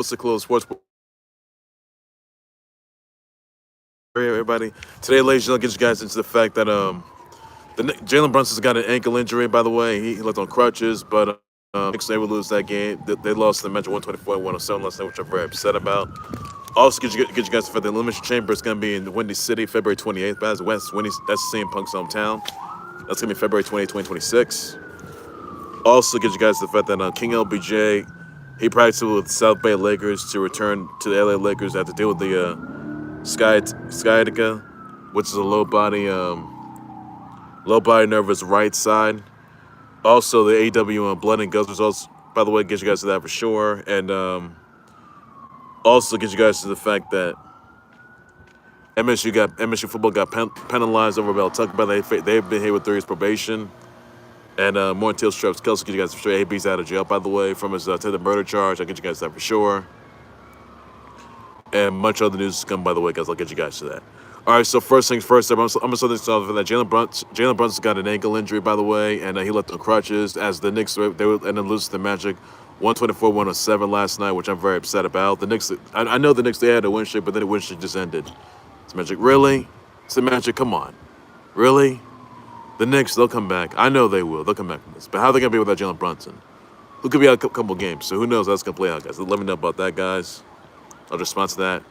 Close to Close Sports. Everybody. Today, ladies and gentlemen, get you guys into the fact that Jalen Brunson's got an ankle injury. By the way, he left on crutches, but Knicks they would lose that game. They lost the match 124-107 last night, which I'm very upset about. Also, get you guys for the Elimination Chamber. It's gonna be in Windy City, February 28th. That's West Windy. That's CM Punk's hometown. That's gonna be February 28th, 2026. Also, get you guys the fact that King LBJ, he practiced with South Bay Lakers to return to the LA Lakers after deal with the sciatica, which is a low body nerve his right side. Also, the AW blood and guts results, by the way, get you guys to that for sure. And also get you guys to the fact that MSU football got penalized over Beltuck, but they've been here with 3 years probation. And more until Travis Kelce, get you guys for sure. AB's out of jail, by the way, from his attempted murder charge. I'll get you guys that for sure. And much other news is coming, by the way, guys. I'll get you guys to that. All right, so first things first, I'm going to start this off for that. Jalen Brunson's got an ankle injury, by the way, and he left on crutches as the Knicks, they would end up losing the Magic 124-107 last night, which I'm very upset about. The Knicks, I know the Knicks, they had a win streak, but then the win streak just ended. It's Magic. Really? It's the Magic? Come on. Really? The Knicks, they'll come back. I know they will. They'll come back from this. But how are they going to be without Jalen Brunson? Who could be out a couple games? So who knows how that's going to play out, guys. Let me know about that, guys. I'll just respond to that.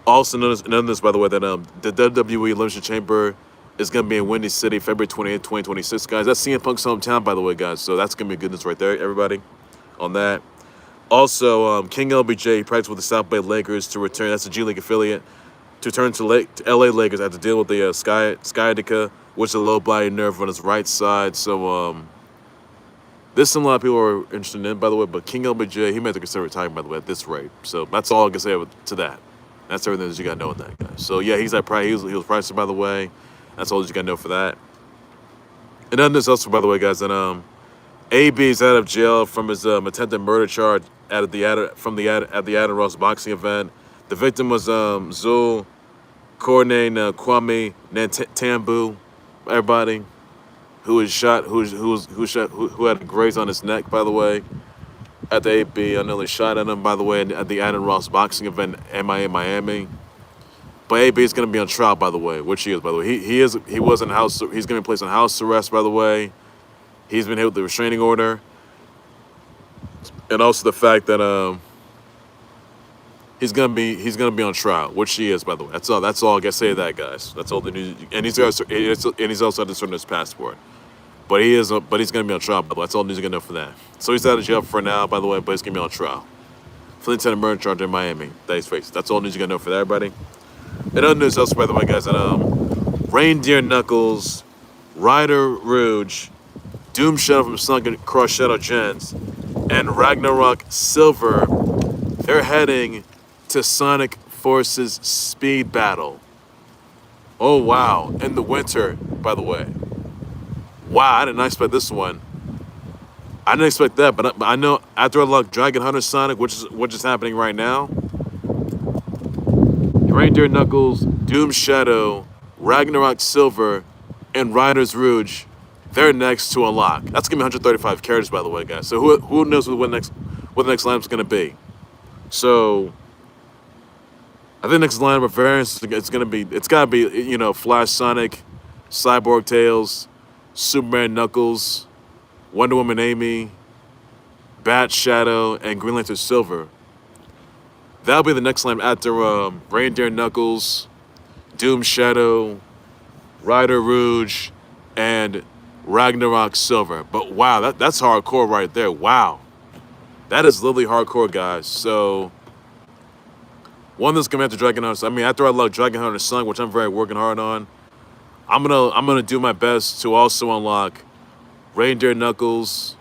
Also, notice, by the way, that the WWE Elimination Chamber is going to be in Windy City, February 28th, 2026, guys. That's CM Punk's hometown, by the way, guys. So that's going to be good news right there, everybody, on that. Also, King LBJ practiced with the South Bay Lakers to return. That's a G League affiliate. To return to LA Lakers after deal with the sciatica, which is a low body nerve on his right side. So, this a lot of people are interested in, by the way, but King LBJ, he may have to consider retiring, by the way, at this rate. So that's all I can say to that. That's everything that you got to know with that guy. So yeah, he's at he was priced, by the way. That's all you got to know for that. And then there's also, by the way, guys, that AB is out of jail from his attempted murder charge at the Adin Ross boxing event. The victim was Zul-Qarnain Kwame Nantambu. Everybody. Who was shot? Who had a graze on his neck? By the way, at the AB, I know they shot at him. By the way, at the Adin Ross boxing event, MIA Miami. But AB is going to be on trial. By the way, which he is. By the way, he was in house. He's going to be placed on house arrest. By the way, he's been hit with the restraining order, and also the fact that he's gonna be on trial, which he is. By the way, that's all. That's all I can say to that, guys. That's all the news. And he's also had to turn his passport. But he's going to be on trial, by the way. That's all the news you're going to know for that. So he's out of jail for now, by the way, but he's going to be on trial. For the attempted murder charge in Miami that he's faced. That's all the news you're going to know for that, everybody. And other news also, by the way, guys, that Reindeer Knuckles, Rouge, Doom Shadow from Sunken Cross Shadow Gens, and Ragnarok Silver, they're heading to Sonic Forces Speed Battle. Oh, wow. In the winter, by the way. Wow, I did not expect this one. I didn't expect that, but I know after I unlock Dragon Hunter Sonic, which is happening right now, Reindeer Knuckles, Doom Shadow, Ragnarok Silver, and Riders Rouge, they're next to unlock. That's gonna be 135 characters, by the way, guys. So who knows what the next lineup's gonna be? So I think the next lineup of variants it's gotta be Flash Sonic, Cyborg Tails, Superman Knuckles, Wonder Woman Amy, Bat Shadow, and Green Lantern Silver. That'll be the next line after Reindeer Knuckles, Doom Shadow, Rider Rouge, and Ragnarok Silver. But wow, that's hardcore right there. Wow. That is literally hardcore, guys. So one that's coming after Dragon Hunter. I mean, after I love Dragon Hunter Sun, which I'm very working hard on, I'm gonna do my best to also unlock Reindeer Knuckles,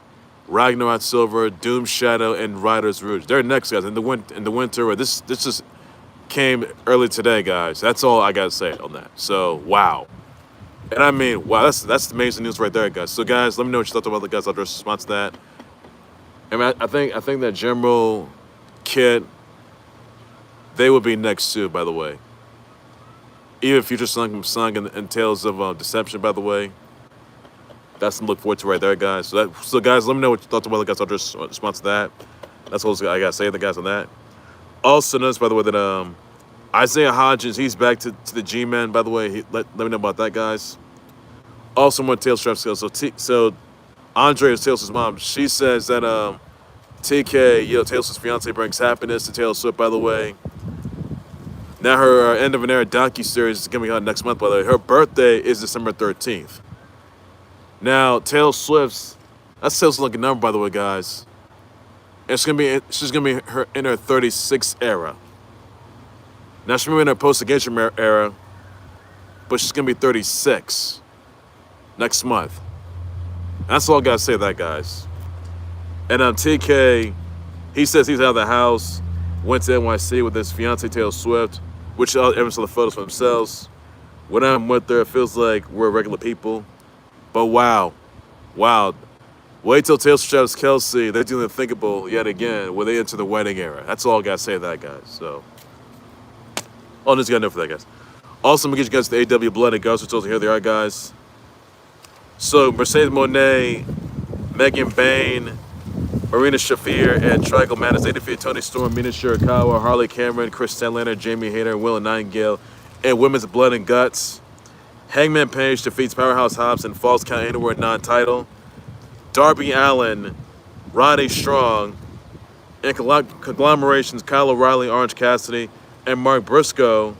Ragnarok Silver, Doom Shadow, and Riders Rouge. They're next, guys. In the winter. This just came early today, guys. That's all I gotta say on that. So wow, and I mean wow, that's amazing news right there, guys. So guys, let me know what you thought about the guys. I'll just respond to that. I mean, I think that General Kit, they will be next too. By the way. Even Future Song and Tales of Deception, by the way. That's to look forward to right there, guys. So guys, let me know what you thought about the guys. I'll just respond to that. That's all I got to say to the guys on that. Also notice, by the way, that Isaiah Hodgins, he's back to the G-Man, by the way. Let me know about that, guys. Also, more tail strap skills. So Andre is Taylor's mom. She says that TK, Taylor's fiance, brings happiness to Taylor Swift, by the way. Now her end of an era docu-series is going to be on next month, by the way. Her birthday is December 13th. Now, Taylor Swift's, that's Taylor's lucky number, by the way, guys. And she's gonna be in her 36th era. Now she's gonna be in her post-engagement era, but she's gonna be 36 next month. That's all I gotta say to that, guys. And TK, he says he's out of the house, went to NYC with his fiance Taylor Swift, which everyone saw the photos for themselves. When I'm with her, it feels like we're regular people. But wow. Wait till Taylor Swift Kelsey, they're doing the unthinkable yet again when they enter the wedding era. That's all I gotta say to that, guys. So, all this gotta know for that, guys. Also, I'm gonna get you guys the AW Blood and Ghost results. Here they are, guys. So, Mercedes Moné, Megan Bayne, Marina Shafir, and Triangle Madness. They defeat Toni Storm, Mina Shirakawa, Harley Cameron, Kris Statlander, Jamie Hayter, Willow Nightingale, and Women's Blood and Guts. Hangman Page defeats Powerhouse Hobbs and Falls Count Anywhere non-title. Darby Allin, Roddy Strong, and Conglomeration's Kyle O'Reilly, Orange Cassidy, and Mark Briscoe,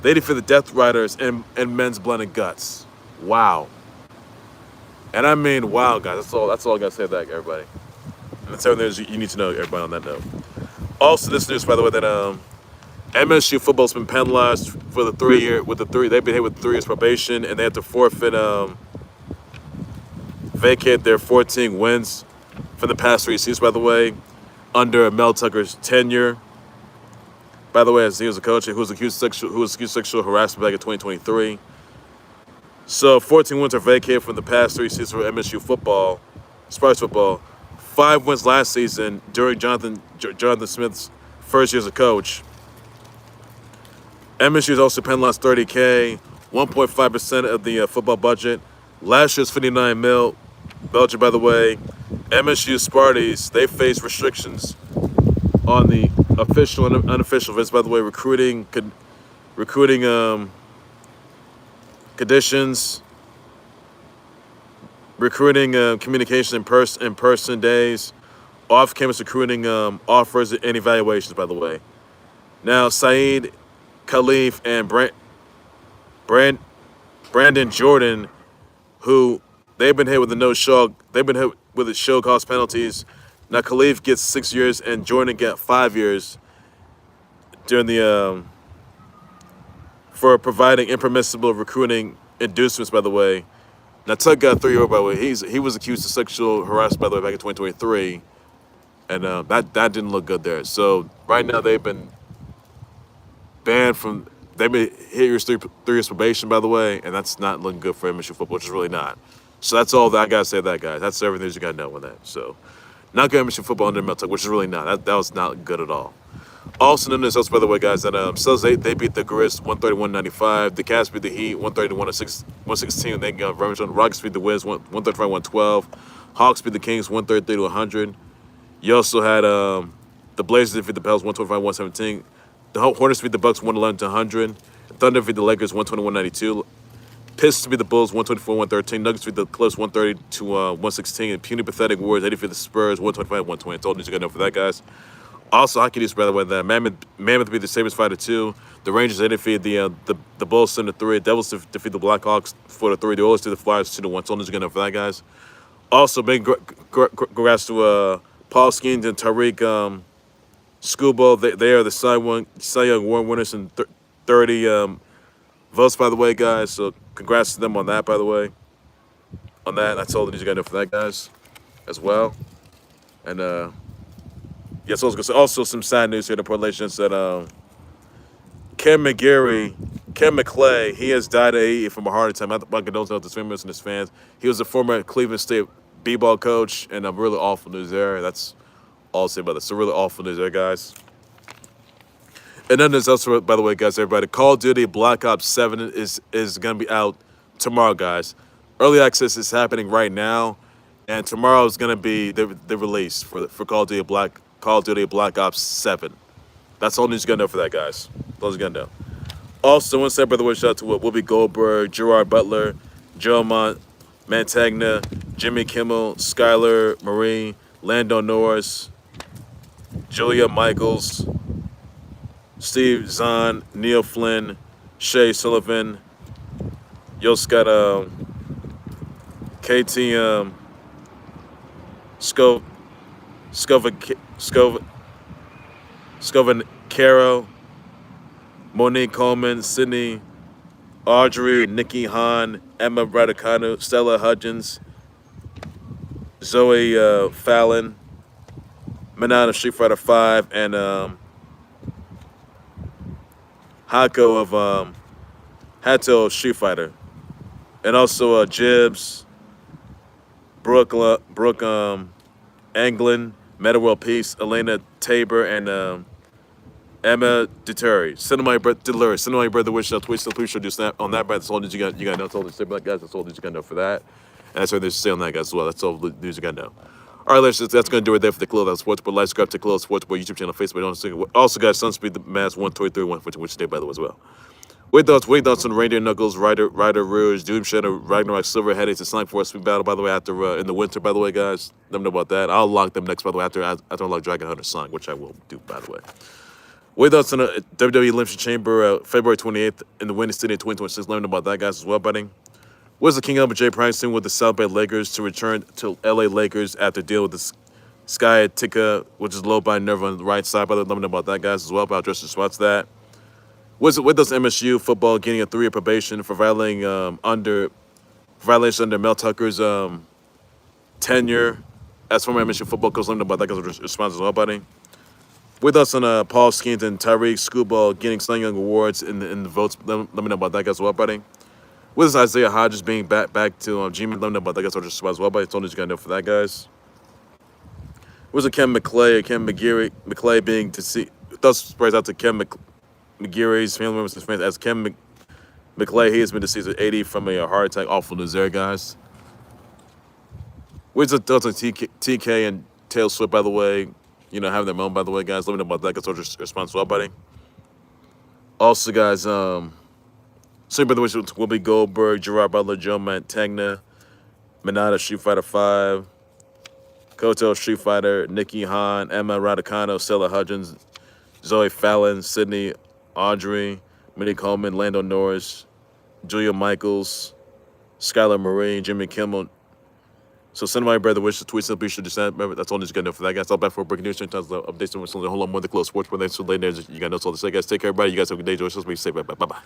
they defeat the Death Riders and Men's Blood and Guts. Wow. And I mean, wow, guys. That's all I got to say to that, everybody. And that's everything you need to know, everybody, on that note. Also, this news, by the way, that MSU football's been penalized for they've been hit with 3 years probation, and they have to forfeit, vacate their 14 wins from the past 3 seasons, by the way, under Mel Tucker's tenure. By the way, as he was a coach who was accused of sexual harassment back in 2023. So 14 wins are vacated from the past 3 seasons for MSU football, Sparks football. 5 wins last season during Jonathan Smith's first year as a coach. MSU is also penalized $30K, 1.5% of the football budget. Last year's $59 million. Belgium, by the way, MSU Sparties, they face restrictions on the official and unofficial events. By the way, recruiting conditions, recruiting communication in person days, off-campus recruiting offers and evaluations. By the way, now Saeed, Khalif, and Brandon Jordan, who they've been hit with the show cause penalties. Now Khalif gets 6 years and Jordan got 5 years during the for providing impermissible recruiting inducements. By the way, now Tuck got 3 years. By the way, he was accused of sexual harassment, by the way, back in 2023, and that didn't look good there. So right now they've been banned from. They've been hit your 3 years probation, by the way, and that's not looking good for MSU football, which is really not. So that's all that I gotta say to that, guys. That's everything you gotta know on that. So not good MSU football under Mel Tuck, which is really not. That was not good at all. Also known as, by the way, guys, that they beat the Grizz 131-95. The Cavs beat the Heat 130-116. They got revenge on Rockets beat the Wiz 135-112. Hawks beat the Kings 133-100. You also had the Blazers defeat the Pels 125-117. The Hornets beat the Bucks 111-100. Thunder beat the Lakers 121-92. Pistons beat the Bulls 124-113. Nuggets beat the Clips 130-116. And puny pathetic Warriors 80 beat the Spurs 125-120. Told you got to know for that, guys. Also, hockey news, by the way, that Mammoth beat the Sabres 5-2. The Rangers, they defeated the Bulls 7-3. Devils defeat the Blackhawks 4-3. The Oilers beat the Flyers 2-1. Told you got to know for that, guys. Also, big congrats to Paul Skeens and Tariq Skubal. They are the Cy Young Award winners in 30 votes, by the way, guys. So congrats to them on that, by the way. On that, that's all the news you got to know for that, guys, as well. And yes, I was gonna say also some sad news here. The relations that Ken McClay, he has died from a heart attack. My condolences to his family and his fans. He was a former Cleveland State b-ball coach, and really awful news there. That's all I'll say about this. So really awful news there, guys. And then there's also, by the way, guys, everybody, Call of Duty Black Ops 7 is gonna be out tomorrow, guys. Early access is happening right now, and tomorrow is gonna be the release for Call of Duty Black Ops 7. That's all you gotta know for that, guys. That's all you gotta know. Also, one step brother, shout out to Whoopi Goldberg, Gerard Butler, Joe Montagna, Jimmy Kimmel, Skylar Marie, Lando Norris, Julia Michaels, Steve Zahn, Neil Flynn, Shay Sullivan, Scott, KT Scoven Caro, Monique Coleman, Sydney, Audrey, Nikki Hahn, Emma Raducanu, Stella Hodgins, Zoe Fallon, Mina of Street Fighter 5, and Hako of Hato of Street Fighter. And also Jibs, Brooke Anglin, Meta World Peace, Elena Tabor, and Emma Deturi. Send my brother wish out Twitch, please show just that on that, but that's all that you got know. That's all the guys, that's all that you got know for that. And that's what there's to say on that, guys, as well. That's all the news you got know. All right, that's going to do it there for the Khalil Sportsbook. Like, subscribe to Khalil Sportsbook YouTube channel, Facebook. Also, guys, Sunspeed the Mass 123, 150, which today, by the way, as well. Wait thoughts on Reindeer Knuckles, Ryder Rouge, Doom Shadow, Ragnarok, Silver, Headaches, and Sonic Force Speed Battle, by the way, after in the winter, by the way, guys. Let me know about that. I'll lock them next, by the way, after I unlock Dragon Hunter Sonic, which I will do, by the way. Wait thoughts on the WWE Elimination Chamber, February 28th in the Windy City of 2026. Let me know about that, guys, as well, buddy. What's the King Albert J. practicing with the South Bay Lakers to return to LA Lakers after deal with the Sky Tika, which is low by nerve on the right side, by the way. Let me know about that, guys, as well, but I'll address the spots that. What does MSU football getting a 3-year probation for violating under Mel Tucker's tenure as former MSU football coach? Let me know about that, guys. Response as well, buddy. With us on Paul Skeens and Tyreek Screwball getting Slang Young awards in the votes. Let me know about that, guys, as well, buddy. With us Isaiah Hodges being back to G-Man. Let me know about that, guys. As well, buddy. It's all you got to know for that, guys. Was it Ken McClay being to see? Thus sprays out to Ken McGeary's family members and friends as Ken McClay. He has been deceased at 80 from a heart attack. Awful news there, guys. Where's the thoughts on TK and Tail Swift, by the way? You know, having their moment, by the way, guys. Let me know about that, because I'll response as well, buddy. Also, guys, so by the way, Whoopi Goldberg, Gerard Butler, Joe Montagna, Minata, Street Fighter 5, Koto, Street Fighter, Nikki Hahn, Emma Raducanu, Stella Hodgins, Zoe Fallon, Sydney, Audrey, Minnie Coleman, Lando Norris, Julia Michaels, Skylar Marie, Jimmy Kimmel. So send my brother wish to tweet something. Be sure to send. Remember, that's all you got to know for that, guys. I'll back for breaking news. Sometimes updates. Hold on, more the close sports. But thanks for later. You got to know all to say, guys. Take care, everybody. You guys have a good day. Enjoy yourselves. Be safe. Bye bye.